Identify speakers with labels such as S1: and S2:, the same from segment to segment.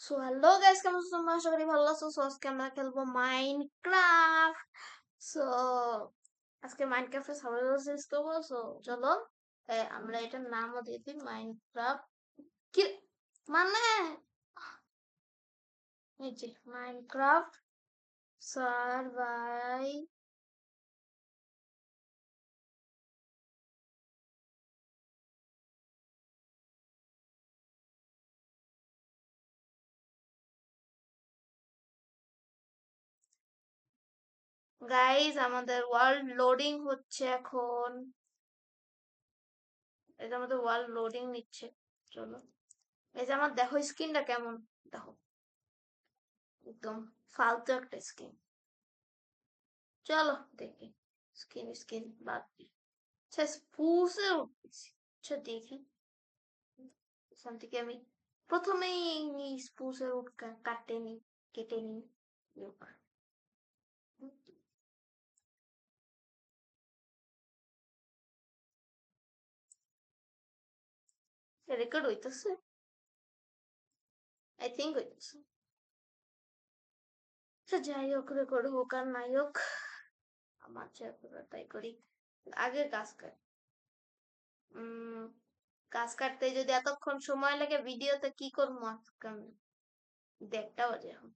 S1: So hello guys, কেমন আছো তোমরা? আশা করি ভালো আছো। সো আজকে আমরা খেলবো মাইনক্রাফট। সো আজকে মাইনক্রাফটে সার্ভাইভাল সিরিজ করবো। সো চলো আমরা এটার নামও দিয়ে দিই মাইনক্রাফট। কি মানে এই যে মাইনক্রাফট সার্ভাই গাইস, আমাদের ওয়ার্ল্ড লোডিং হচ্ছে এখন। এটা আমাদের ওয়ার্ল্ড লোডিং নিচ্ছে। চলো, এই যে আমার দেখো স্ক্রিনটা কেমন, দেখো একদম ফালতু একটা স্ক্রিন। চলো দেখি স্কিন স্কিন বাদ দিই। আচ্ছা স্পুসে উঠতেছি। আচ্ছা দেখি এখান থেকে আমি প্রথমেই স্পুসের উঠ কাটতে নি, কেটে নি। রেকর্ড হইতেছে, আই থিঙ্ক হইতেছে। আচ্ছা যাই হোক, রেকর্ড হোক আর নাই হোক, আমার যা করার তাই করি। আগে গাছ কাট। গাছ কাটতে যদি এতক্ষণ সময় লাগে ভিডিওতে কি করবো আজকে আমি? দেখটা বাজে এখন।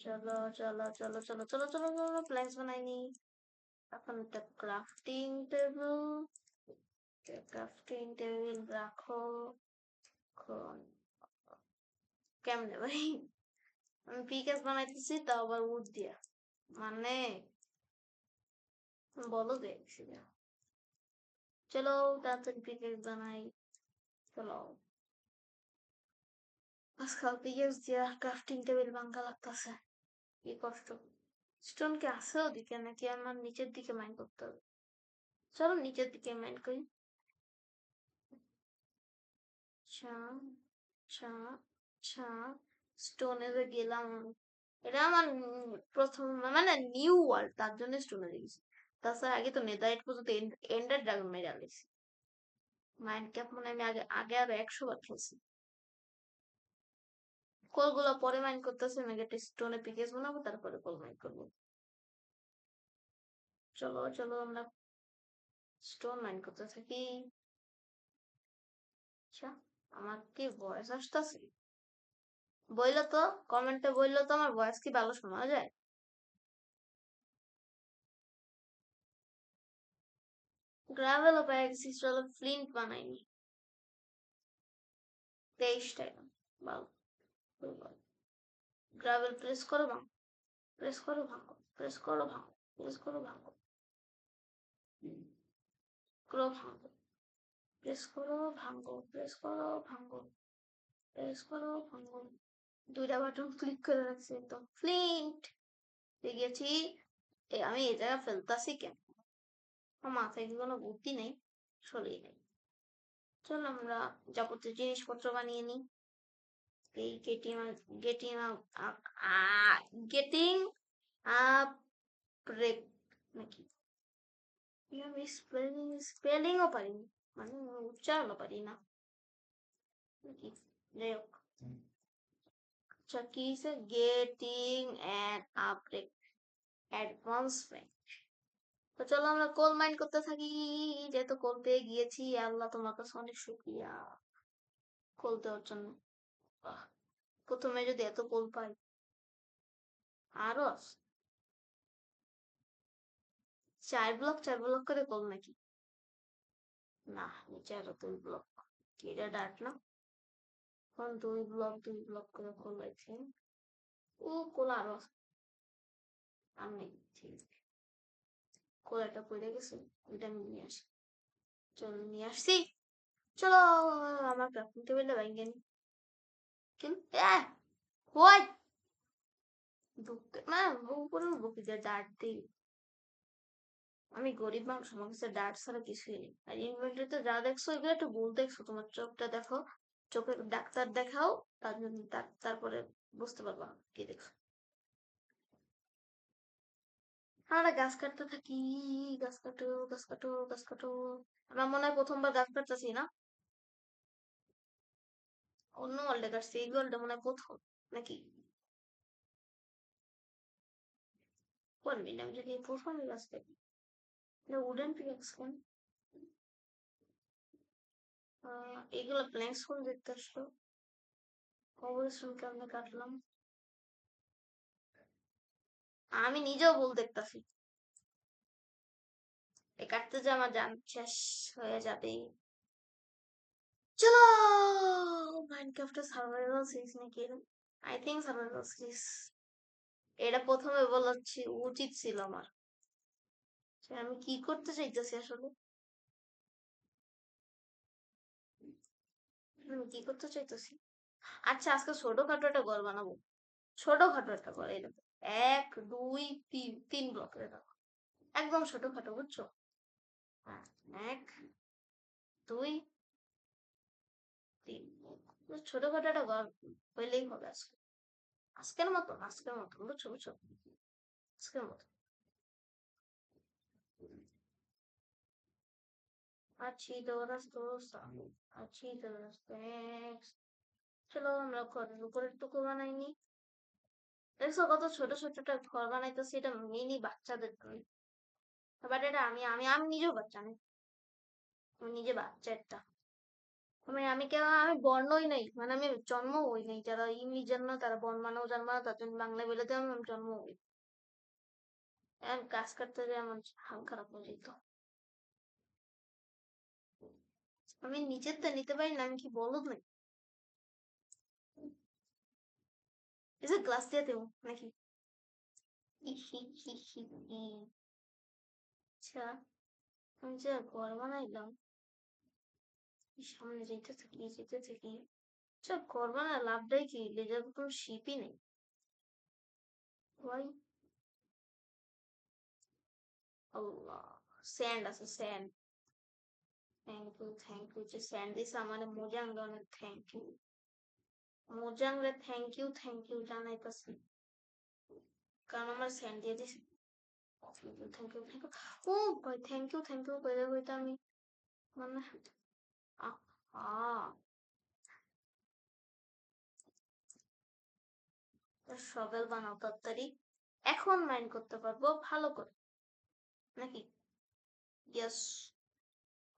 S1: চলো চলো চলো চলো চলো চলো চলো প্ল্যান্স বানাই নি। এখন একটা ক্রাফটিং টেবিল, রাখো। এখন কেমনে ভাই, আমি পিকাস বানাইতেছি তাও আবার উড দিয়া, মানে বলো দেখছি না। চলো তাড়াতাড়ি পিকাস বানাই। চলো আজকাল পিকাস দিয়া ক্রাফটিং টেবিল ভাঙ্গা লাগতেছে, কি কষ্ট। স্টোন কি আছে ওদিকে নাকি আমার নিচের দিকে মাইন করতে হবে? চলো নিচের দিকে মাইন করি। আচ্ছা আচ্ছা আচ্ছা, স্টোনে গেলাম। এটা আমার প্রথম মানে নিউ ওয়ার্ল্ড, তার জন্য স্টোনে গেছি। তাছাড়া আগে তো নেদারইট পর্যন্ত এন্ডার ড্রাগন মেরে আলাইছি। মাইনক্রাফট মানে আমি আগে আগে আরো 100 বার খেলছি। কোলগুলো পরে মাইন করতেছে, আমি আগে স্টোনে পিকেস বানাবো তারপরে কোল মাইন করবো। চলো চলো আমরা স্টোন মাইন করতে থাকি। আচ্ছা, আমার কি ভয়েস আসতেছে? বললো তো, কমেন্টে বললো তো আমার ভয়েস কি ভালো শোনা যায়? গ্রাভেলও পেয়ে গেছি, চলো ফ্লিন্ট বানাইনি। 23 টাই ভালো। গ্রাভেল প্রেস করো ভাঙো, প্রেস করো ভাঙো, প্রেস করো ভাঙো, প্রেস করো ভাঙো, করো ভাঙো, প্রেস করো ভাঙো, প্রেস করো ভাঙো, প্রেস করো ভাঙো। দুইটা বাটন ক্লিক করে রাখছি একদম। ফ্লিন্ট পেয়ে গেছি। আমি এই জায়গা ফেলতাছি কেন? আমার মাথায় কি কোনো বুদ্ধি নেই? সরিয়ে নেই। চলো আমরা যাবতীয় জিনিসপত্র বানিয়ে নিই। এই গেটিং গেটিং গেটিং আপ নাকি? আমি স্পেলিংও পারিনি, মানে উচ্চারণও পারি না নাকি? যাই হোক, আচ্ছা কি গেটিং অ্যান্ড আপডেট অ্যাডভান্সমেন্ট। তো চলো আমরা কোল মাইন করতে থাকি। যেহেতু কোল পেয়ে গিয়েছি, আল্লাহ তোমার কাছে অনেক শুকরিয়া কোল দেওয়ার জন্য। বাহ, প্রথমে যদি এত কোল পাই। আরো আছে। 4 ব্লক 4 ব্লক করে কোল নাকি? না, নিচে আরো 2 ব্লক। কি এটা ডার্ক না? এখন 2 ব্লক 2 ব্লক করে কোল আছে। ও কোল আরো আছে। আর নেই, ঠিক আছে। কোল একটা পড়ে গেছে, ওইটা আমি নিয়ে আসি। চলো নিয়ে আসছি। চলো আমার ক্রাফটিং টেবিলটা ভেঙে নি। কিন্তু হোয়াট, ঢুকতে না উপরে উঠবো কি দিয়ে? ডার্ট দিই? আমি গরিব মানুষ, আমার কাছে ডার্ট ছাড়া কিছুই নেই। আর ইনভেন্টরিতে যা দেখছো এগুলো একটু ভুল দেখছো, তোমার চোখটা দেখো, চোখের ডাক্তার দেখাও, তার জন্য তারপরে বুঝতে পারবা কি দেখছো। আমরা গাছ কাটতে থাকি, গাছ কাটো গাছ কাটো গাছ কাটো। আমার মনে হয় প্রথমবার গাছ কাটতেছি না? অন্য ওয়ার্ল্ডে কাটছে, এই ওয়ার্ল্ডে মনে হয় প্রথম নাকি? কোন মিনিট আমি যদি প্রথমে কাজটা উডেন পিক্যাক্স কেন? এগুলো প্ল্যাঙ্কস কোন দেখতে আসলো? কবরস্টোন কেমনে কাটলাম? আমি নিজেও ভুল দেখতাছি। এই কাটতে যে আমার জান শেষ হয়ে যাবে। চলো, মাইনক্রাফটে সার্ভাইভাল সিরিজ নাকি এটা? I think survival series. এটা প্রথমে বলা উচিত ছিল আমার। আমি কি করতে চাইতেছি আসলে? আমি কি করতে চাইতেছি? আচ্ছা, আজকে ছোটখাটো একটা ঘর বানাবো। ছোটখাটো একটা ঘর, এরকম 1 2 3 ব্লকের দেখো, একদম ছোটখাটো, বুঝছো? হ্যাঁ, 1 2 3। ছোটখাটো একটা ঘর হইলেই হবে আজকে। আজকের মতো বুঝছো বুঝছো, আজকের মতো। अच्छी तरह दोस्त, अच्छी तरह thanks। চলো আমরা ঘরের উপরের টুকু বানাইনি। দেখছো কত ছোট ছোট একটা ঘর বানাইতেছি, এটা মিনি বাচ্চাদের জন্য। বাট এটা আমি আমি আমি নিজেও বাচ্চা, আমি নিজে বাচ্চা একটা। আমি বর্ণই নাই, মানে আমি জন্ম হই নাই। যারা ইংলিশ জানে না, তারা বর্ণ মানেও জানবে না, তার জন্য বাংলায় বলে দেয় আমি জন্ম হই। কাজ করতে যে আমার হাল খারাপ হয়ে যেত। আমি নিজের তো নিতে পারি না, আমি কি বলদ নাই? এই যে গ্লাস দিয়ে দেবো নাকি? আচ্ছা, আমি যে ঘর বানাইলাম, সামনে যেতে থাকি। আচ্ছা, ঘর বানায় লাভটাই কি? লেজার কোনো শিপই নেই। ওয়াই? আল্লাহ, স্যান্ড আছে, স্যান্ড। থ্যাংক ইউ যে স্যান্ড দিছে আমার মোজাং, অনেক থ্যাংক ইউ। মোজাং রে থ্যাংক ইউ জানাইতাছি, কারণ আমার স্যান্ড দিয়ে দিছে। Thank you. ও ভাই, থ্যাংক ইউ কইতে কইতে আমি মানে আহা, সবেল বানাও তাড়াতাড়ি, এখন মাইন্ড করতে পারবো ভালো করে নাকি? ইয়েস,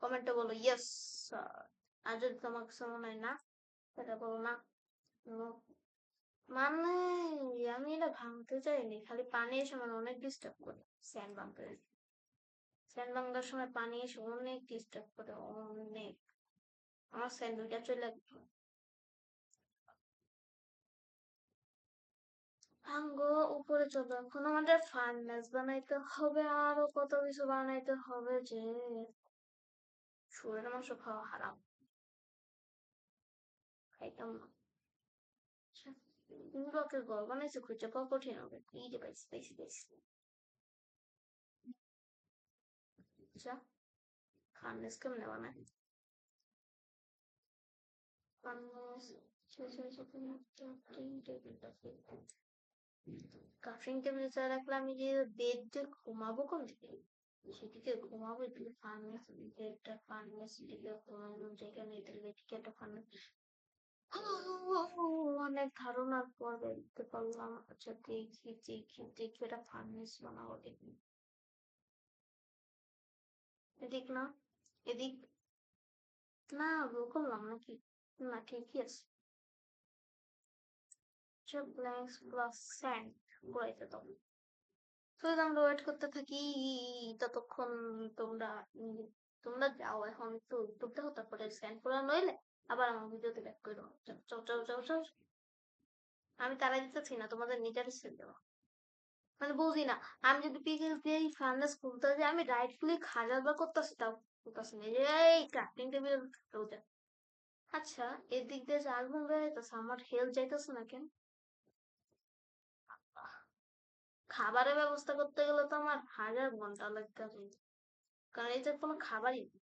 S1: কমেন্টে বলো ইয়েস স্যার। আর যদি তোমার কিছু মনে হয় না, সেটা বলো না। No। মানে আমি এটা ভাঙতে চাইনি, খালি পানি এসে মানে অনেক ডিস্টার্ব করে। স্যান্ড ভাঙতে, স্যান্ড ভাঙার সময় পানি এসে অনেক ডিস্টার্ব করে, অনেক। আমার স্যান্ড দুইটা চলে গেল। ভাঙ্গো, উপরে চলো। এখন আমাদের ফার্নেস বানাইতে হবে, আরো কত কিছু বানাইতে হবে যে শুয়োরের মাংস খাওয়া হারাম, খাইতাম না। আচ্ছা, ব্লকের ঘর বানাইছে, খুঁজে পাওয়া কঠিন হবে। এই যে পাইছি। আচ্ছা, ফার্নেস কেমনে বানায়? ফার্নেস কাফিং টেবিল ছাড়া রাখলে আমি যে বেড যে ঘুমাবো কোন দিকে? সেদিকে ঘুমাবো, এদিকে ফার্নেস, এদিকে একটা ফার্নেস, এদিকে ঘুমানো যেখানে, এদিকে একটা ফার্নেস। অনেক ধারণার পর দেখতে পারলাম। আচ্ছা, দেখি এটা ফার্নেস বানাবো, দেখি। এদিক না, এদিক না, ভুল করলাম নাকি? না, ঠিকই আছে। আচ্ছা, ব্ল্যাঙ্কস প্লাস স্যান্ড ঘুরাইতে দাও। তো আমরা ওয়েট করতে থাকি ততক্ষণ। তোমরা তোমরা যাও এখন, একটু টুকতে হতো, তারপরে স্ক্যান করা নইলে আবার আমার ভিডিওতে ব্যাক করে দাও। যাও। আমি তারা দিতেছি না, তোমাদের নিজের সেল দেওয়া। মানে বুঝি না, আমি যদি পিকেল দিয়ে ফার্নেস খুলতে যাই, আমি রাইট ক্লিক 1000 বার করতেছি, তাও করতেছি না। এই ক্রাফটিং টেবিল ওটা। আচ্ছা, এদিক দিয়ে যে আগুন বের হইতেছে, আমার হেলথ যাইতেছে না কেন? খাবারের ব্যবস্থা করতে গেলে তো আমার 1000 ঘন্টা লাগতেছে, কারণ এই যে কোনো খাবারই নেই।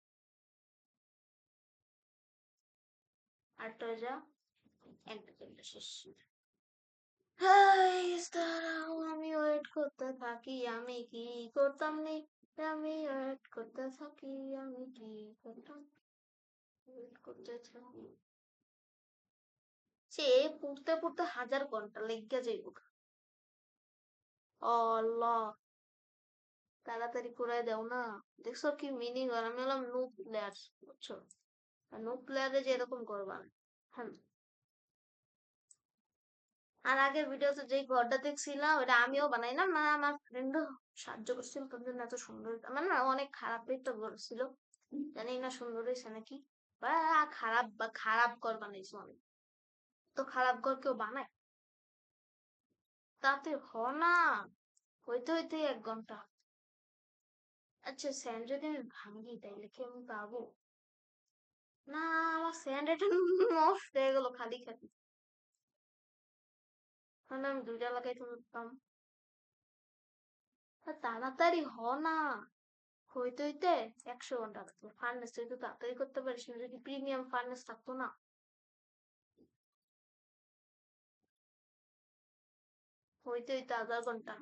S1: আর তো যা একটা শেষ। গাইস দাঁড়াও, আমি ওয়েট করতে থাকি, আমি কি করতাম নি? আমি ওয়েট করতে থাকি, আমি কি করতাম? ওয়েট করতে থাকি। সে পড়তে পড়তে 1000 ঘন্টা লেগে যাইব। আল্লাহ, তাড়াতাড়ি করে দাও না। দেখছো কি মিনিং? আমি হলাম নো প্লেয়ার, বুঝছো? নো প্লেয়ারে যে এরকম করবা না। হ্যাঁ। আর আগের ভিডিওতে যে ঘরটা দেখছিলাম ওটা আমিও বানাইলাম, না আমার ফ্রেন্ডও সাহায্য করছিল, তোর জন্য এত সুন্দর, মানে না অনেক খারাপ একটা ঘর ছিল, জানি না সুন্দর হয়েছে নাকি, বা খারাপ, বা খারাপ ঘর বানাইছো অনেক। তো খারাপ ঘর কেউ বানায়? তাতে হ না, হইতে হইতে 1 ঘন্টা। আচ্ছা স্যান্ড যদি আমি ভাঙি তাইলে কি আমি পাবো? না, আমার স্যান্ড এটা নষ্ট হয়ে গেল খালি খালি। তাহলে আমি 2টা লাগাইতে পারতাম। তাড়াতাড়ি হ না, হইতে হইতে 100 ঘন্টা লাগতো। ফার্নেস তুই তো তাড়াতাড়ি করতে পারিস না, যদি প্রিমিয়াম ফার্নেস থাকতো না। হইতে হইতে 1/2 ঘন্টা।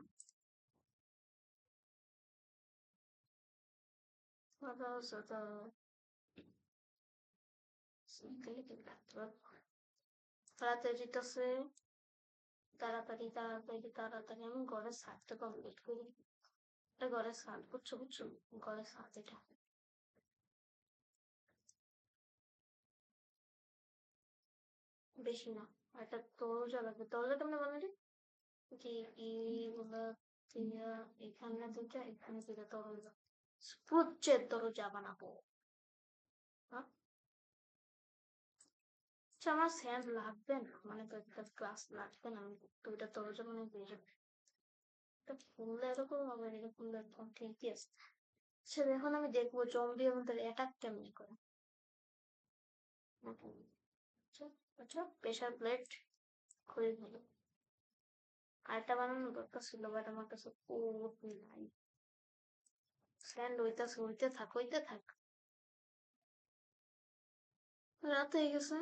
S1: তাড়াতাড়ি যেতেছে, তাড়াতাড়ি তাড়াতাড়ি তাড়াতাড়ি আমি ঘরের ছাদটা কমপ্লিট করি। এটা ঘরের ছাদ, বুঝছো বুঝছো, ঘরের ছাদ এটা। বেশি না, একটা দরজা লাগবে। দরজা কেমনে বানালি? যে এইগুলা দিয়া, এখানে দুটা এখানে দুটা দরজা, স্ক্রুচের দরজা বানাবো। হ্যাঁ? আচ্ছা আমার স্যান্ড লাগবে না, মানে তো একটা ক্লাস লাগবে না, আমি 2টা দরজা মানে পেয়ে যাবো। এটা খুললে এরকম হবে না, এটা খুললে একদম ঠিকই আছে। আচ্ছা এখন আমি দেখবো জম্বি আমাদের অ্যাটাক কেমনি করে। আচ্ছা, আচ্ছা প্রেসার প্লেট খুলে নিল। আরেকটা বানানোর দরকার ছিল, বাট আমার কাছে কোড নাই। স্যান্ড হইতাছে, হইতে থাক। রাত হয়ে গেছে।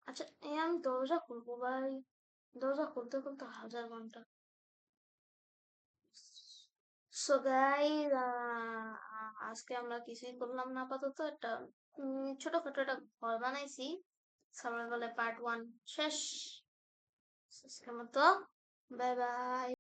S1: আচ্ছা এই আমি দরজা খুলবো ভাই, দরজা খুলতে খুলতে 1000 ঘন্টা। সো গাইস, আজকে আমরা কিছুই করলাম না আপাতত, একটা ছোটখাটো একটা ঘর বানাইছি। সার্ভাইভালের পার্ট 1 শেষ। আজকের মতো বাই বাই।